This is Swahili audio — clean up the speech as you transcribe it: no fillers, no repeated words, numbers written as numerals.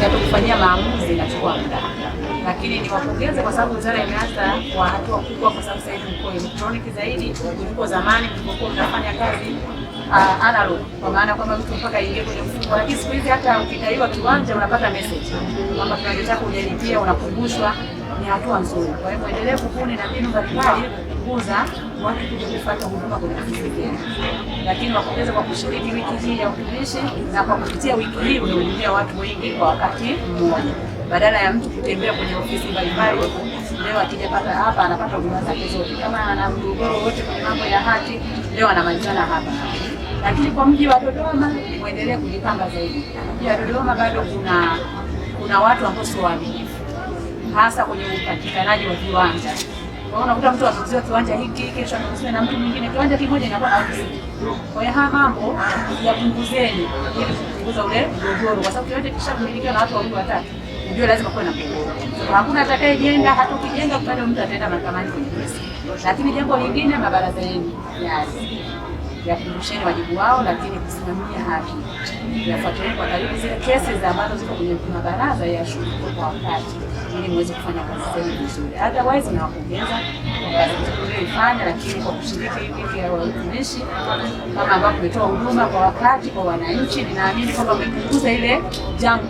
na kufanyia maamuzi inachukua muda. Lakini niwapongeze kwa sababu wizara imeanza kwa hatua kubwa, kwa sababu sasa hivi mko elektroniki zaidi kuliko zamani tulipokuwa tunafanya kazi analog, kwa maana kwamba mtu mpaka ingie kwenye mfuko. Lakini siku hizi hata ukidaiwa kiwanja unapata message kwamba kiwanja chako hujalipia, unakumbushwa. Ni hatua nzuri. Kwa hiyo muendelee kubuni na mbinu mbalimbali kupunguza watu kutokufuata huduma kwenye ofisi zenu. Lakini wapongeze kwa kushiriki wiki hii ya utumishi, na kwa kupitia wiki hii umehudumia watu wengi kwa wakati mmoja. Badala ya mtu kutembea kwenye ofisi mbalimbali, leo akija pata hapa anapata huduma zake zote. Kama ana mgogoro wote kwenye mambo ya hati, leo anamalizana hapa. Lakini kwa mji wa Dodoma muendelee kujipanga zaidi. Mji wa Dodoma bado kuna watu ambao sio waaminifu, hasa kwenye upatikanaji wa viwanja. Kwa hiyo unakuta mtu anauziwa kiwanja hiki, kesho anauziwa na mtu mwingine kiwanja kimoja inakuwa na ofisi. Kwa hiyo haya mambo yapunguzeni ili kupunguza ule mgogoro, kwa sababu kiwanja kishamilikiwa na watu wawili watatu, ndio lazima kuwe na mgogoro. Hakuna atakayejenga, hata ukijenga bado mtu ataenda mahakamani kwenye kesi. Lakini jambo lingine, mabaraza yenu yakumbusheni wajibu wao, lakini kusimamia haki. Yafuatilieni kwa karibu zile kesi ambazo ziko kwenye mabaraza ya shughulikiwe kwa wakati, ili muweze kufanya kazi zenu vizuri. Otherwise nawapongeza kwa kazi mlioifanya, lakini kwa kushiriki wiki ya utumishi kama ambavyo umetoa huduma kwa wakati kwa wananchi, ninaamini kwamba umepunguza ile jambo